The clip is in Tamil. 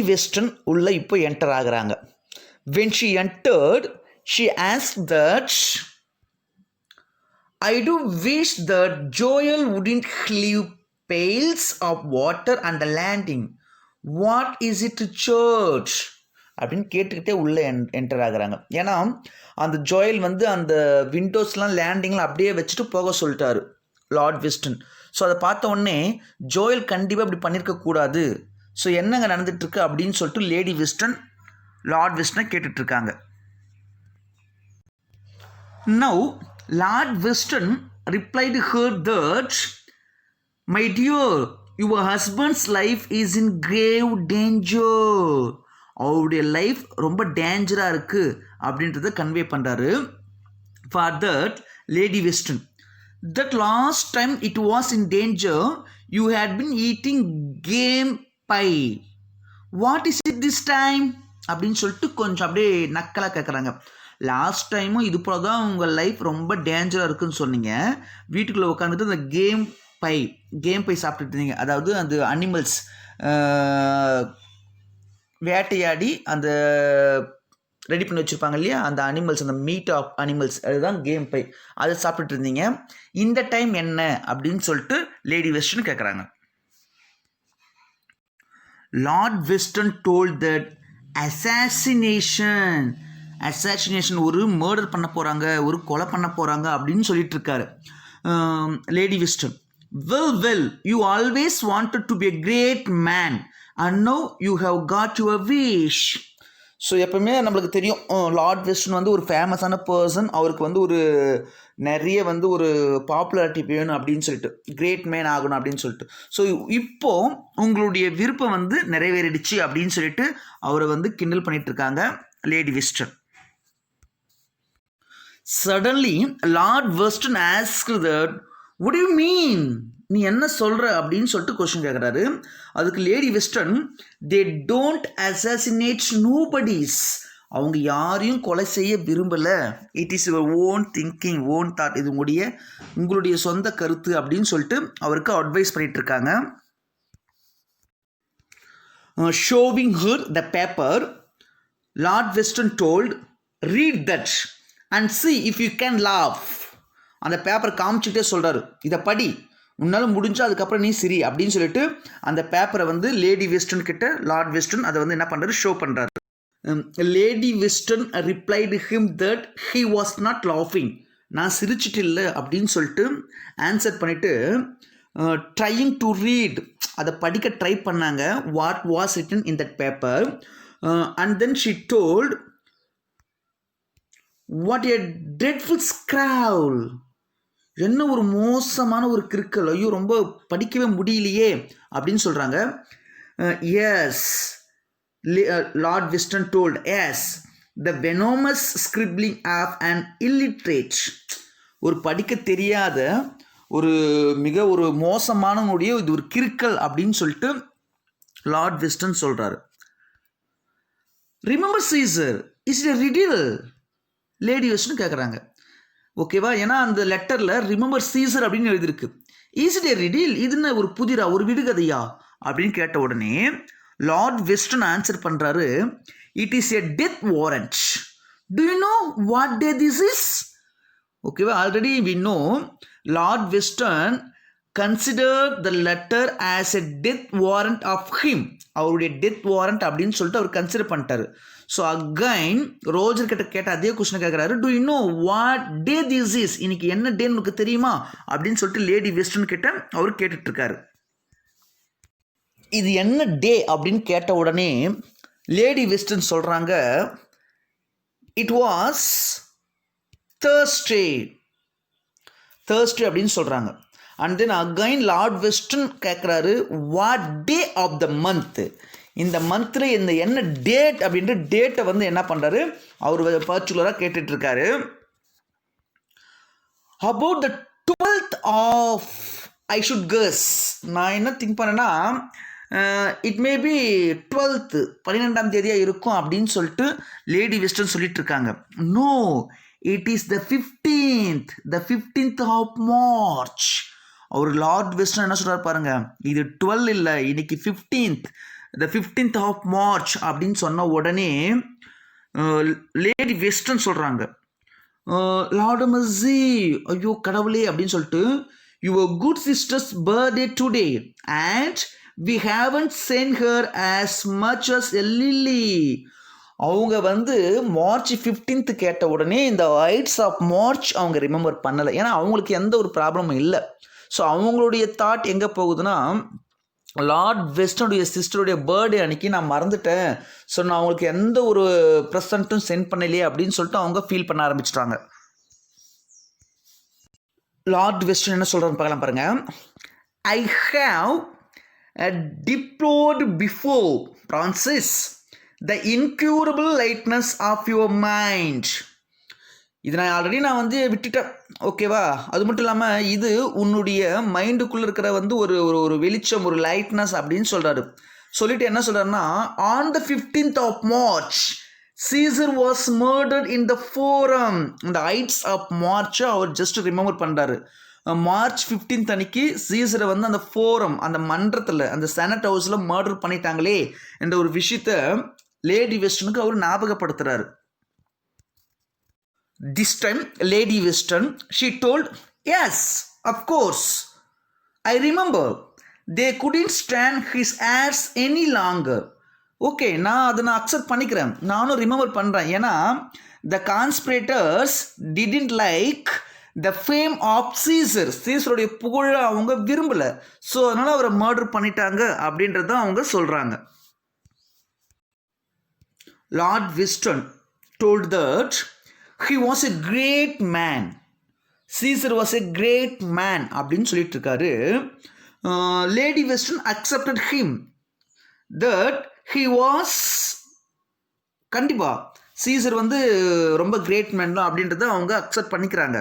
வெஸ்டர்ன் உள்ள இப்போ என்டர் ஆகுறாங்க. When she entered, she asked that, I do wish that Joel wouldn't leave pails of water on the landing. What is it to church? அப்படின்னு கேட்டுக்கிட்டே உள்ளே என்டர் ஆகுறாங்க. ஏன்னா அந்த ஜோயல் வந்து அந்த விண்டோஸ்லாம் லேண்டிங்லாம் அப்படியே வச்சுட்டு போக சொல்லிட்டாரு லார்ட் வெஸ்டன். ஸோ அதை பார்த்த உடனே ஜோயல் கண்டிப்பாக அப்படி பண்ணியிருக்கக்கூடாது. ஸோ என்னங்க நடந்துகிட்ருக்கு அப்படின்னு சொல்லிட்டு லேடி வெஸ்டன் லார்ட் வெஸ்டனை கேட்டுட்ருக்காங்க. Now, Lord Weston replied her that, my dear, your husband's life is in grave danger. அவருடைய லைஃப் ரொம்ப டேஞ்சராக இருக்குது அப்படின்றத கன்வே பண்ணுறாரு. For that lady Weston, that last time it was in danger you had been eating game pie. What is it this time அப்படின்னு சொல்லிட்டு கொஞ்சம் அப்படியே நக்கலாக கேட்குறாங்க. லாஸ்ட் டைமும் இது போல தான் உங்கள் லைஃப் ரொம்ப டேஞ்சராக இருக்குதுன்னு சொன்னீங்க. வீட்டுக்குள்ளே உட்காந்துட்டு அந்த கேம் பை சாப்பிட்டுட்டு இருந்தீங்க. அதாவது அந்த அனிமல்ஸ் வேட்டையாடி அந்த ரெடி பண்ணி வச்சுருப்பாங்க இல்லையா, அந்த அனிமல்ஸ், அந்த மீட் ஆஃப் அனிமல்ஸ், அதுதான் கேம் பை, அதை சாப்பிட்டுட்டு இருந்தீங்க. இந்த டைம் என்ன அப்படின்னு சொல்லிட்டு லேடி வெஸ்டன் கேட்குறாங்க. Lord Weston told that assassination ஒரு மர்டர் பண்ண போகிறாங்க, ஒரு கொலை பண்ண போகிறாங்க அப்படின்னு சொல்லிட்டு இருக்காரு lady Weston. Well you always wanted to be a great man and now you have got your wish. So எப்பவுமே நம்மளுக்கு தெரியும் லார்ட் வெஸ்டன் வந்து ஒரு ஃபேமஸான பர்சன். அவருக்கு வந்து ஒரு நிறைய வந்து ஒரு பாப்புலாரிட்டி வேணும் அப்படின்னு சொல்லிட்டு, கிரேட் மேன் ஆகணும் அப்படின்னு சொல்லிட்டு. ஸோ இப்போது உங்களுடைய விருப்பம் வந்து நிறைவேறிடுச்சு அப்படின்னு சொல்லிட்டு அவரை வந்து கிண்டல் பண்ணிட்டு இருக்காங்க lady western. Suddenly, Lord Weston asked that, what do you mean? நீ என்ன சொல்கிற அப்படின்னு சொல்லிட்டு கொஸ்டின் கேட்குறாரு. அதுக்கு lady western, they don't assassinate nobodies. அவங்க யாரையும் கொலை செய்ய விரும்பலை. It is your own thinking, own thought, இது உங்களுடைய சொந்த கருத்து அப்படின்னு சொல்லிட்டு அவருக்கு அட்வைஸ் பண்ணிட்டு இருக்காங்க. Showing her the paper, Lord Weston told, read that and see if you can laugh. அந்த பேப்பர் காமிச்சிட்டே சொல்கிறாரு, இதை படி, உன்னால் முடிஞ்சால் அதுக்கப்புறம் நீ சிரி அப்படின்னு சொல்லிட்டு அந்த பேப்பரை வந்து லேடி வெஸ்டன் கிட்ட லார்ட் வெஸ்டன் அதை வந்து என்ன பண்ணுறாரு, ஷோ பண்ணுறாரு. Lady Weston replied him that he was not லாஃபிங். நான் சிரிச்சிட்டு இல்லை அப்படின்னு சொல்லிட்டு ஆன்சர் பண்ணிவிட்டு ட்ரையிங் டு ரீட், அதை படிக்க ட்ரை பண்ணாங்க. What was written in that paper and then she told, what a dreadful scroll. என்ன ஒரு மோசமான ஒரு கிறுக்கல், ஐயோ ரொம்ப படிக்கவே முடியலையே அப்படின்னு சொல்கிறாங்க. Yes, Lord Weston told, yes, the venomous scribbling of an illiterate. ஒரு படிக்க தெரியாத ஒரு மிக ஒரு மோசமானவனுடைய இது ஒரு கிறுக்கல் அப்படின்னு சொல்லிட்டு லார்ட் வெஸ்டன் சொல்கிறாரு. Remember Caesar, is it a riddle? Lady Weston கேட்குறாங்க. ஓகேவா, ஏன்னா அந்த லெட்டரில் ரிமெம்பர் சீசர் அப்படின்னு எழுதியிருக்கு. Is it a riddle? இதுன்னு ஒரு புதிரா, ஒரு விடுகதையா அப்படின்னு கேட்ட உடனே லார்ட் வெஸ்டன் ஆன்சர் பண்ணுறாரு, it is a death warrant. Do you know what day this is? ஓகேவா, already we know Lord Weston consider the letter as a death warrant of him. அவருடைய டெத் வாரண்ட் அப்படின்னு சொல்லிட்டு அவர் கன்சிடர் பண்ணிட்டாரு. ஸோ அகைன் ரோஜர் கிட்ட கேட்ட அதே கொஸ்டின் கேட்குறாரு, to you know what day this is? இன்னைக்கு என்ன டேன்னு உனக்கு தெரியுமா அப்படின்னு சொல்லிட்டு லேடி வெஸ்டன் கிட்ட அவர் கேட்டுட்ருக்காரு. இது என்ன டே அப்படின்னு கேட்ட உடனே லேடி வெஸ்டன் சொல்கிறாங்க, இட் வாஸ் தேர்ஸ்டே அப்படின்னு சொல்கிறாங்க. And then again Lord Weston கேட்குறாரு, what day of the month? இந்த மந்தில் இந்த என்ன டேட் அப்படின்ற டேட்டை வந்து என்ன பண்ணுறாரு, அவர் பர்ச்சுலராக கேட்டுட்ருக்காரு. About the 12th of I should guess. நான் என்ன திங்க் பண்ணேன்னா இட் மே பி 12th 12ஆம் தேதியாக இருக்கும் அப்படின்னு சொல்லிட்டு லேடி வெஸ்டன் சொல்லிட்டு இருக்காங்க. No, it is the 15th of March. அவர் லார்ட் வெஸ்டன் என்ன சொல்கிறார் பாருங்க, இது 12 இல்லை, இன்னைக்கு 15th the 15th of March அப்படின்னு சொன்ன உடனே லேடி வெஸ்டர்ன் சொல்கிறாங்க, லார்ட் மெர்சி, ஐயோ கடவுளே அப்படின்னு சொல்லிட்டு, your good sister's birthday today and we haven't sent her as much as a lily. அவங்க வந்து மார்ச் 15th கேட்ட உடனே இந்த ஐட்ஸ் ஆஃப் மார்ச் அவங்க ரிமெம்பர் பண்ணலை. ஏன்னா அவங்களுக்கு எந்த ஒரு ப்ராப்ளமும் இல்லை. ஸோ அவங்களுடைய தாட் எங்கே போகுதுன்னா, லார்ட் வெஸ்டனுடைய சிஸ்டருடைய பர்த்டே அன்னைக்கு நான் மறந்துட்டேன், ஸோ நான் அவங்களுக்கு எந்த ஒரு ப்ரெசண்ட்டும் சென்ட் பண்ணலையே அப்படின்னு சொல்லிட்டு அவங்க ஃபீல் பண்ண ஆரம்பிச்சிட்டாங்க. லார்ட் வெஸ்டன் என்ன சொல்கிறான்னு பார்க்கலாம் பாருங்க. I have deplored before Francis the incurable lightness of your mind. இது நான் ஆல்ரெடி வந்து விட்டுட்டேன், ஓகேவா? அது மட்டும் இல்லாமல் இது உன்னுடைய மைண்டுக்குள்ளே இருக்கிற வந்து ஒரு ஒரு வெளிச்சம், ஒரு லைட்னஸ் அப்படின்னு சொல்கிறாரு. சொல்லிட்டு என்ன சொல்கிறாருன்னா, on the 15th of March Caesar was murdered in the forum. இந்த ஐட்ஸ் ஆஃப் மார்ச்சை அவர் ஜஸ்ட் ரிமெம்பர் பண்ணுறாரு. மார்ச் 15th அன்னைக்கு சீசரை வந்து அந்த ஃபோரம், அந்த மன்றத்தில், அந்த செனட் ஹவுஸில் மர்டர் பண்ணிட்டாங்களே என்ற ஒரு விஷயத்தை லேடி வெஸ்டனுக்கு அவர் ஞாபகப்படுத்துகிறாரு. This time Lady Weston, she told, yes, of course, I remember. They couldn't stand his ass any longer. Okay, நான் அதை அக்செப்ட் பண்ணிக்கிறேன், நானும் ரிமெம்பர் பண்ணுறேன். ஏன்னா the conspirators didn't like the fame of Caesar. சீசருடைய புகழை அவங்க விரும்பலை, ஸோ அதனால் அவரை மர்டர் பண்ணிட்டாங்க அப்படின்றத அவங்க சொல்கிறாங்க. Lord western told that he was a great man. Caesar was a great man அப்படின்னு சொல்லிட்டு இருக்காரு. Lady western accepted him that he was, கண்டிப்பாக சீசர் வந்து ரொம்ப கிரேட் மேன் தான் அப்படின்றத அவங்க அக்செப்ட் பண்ணிக்கிறாங்க.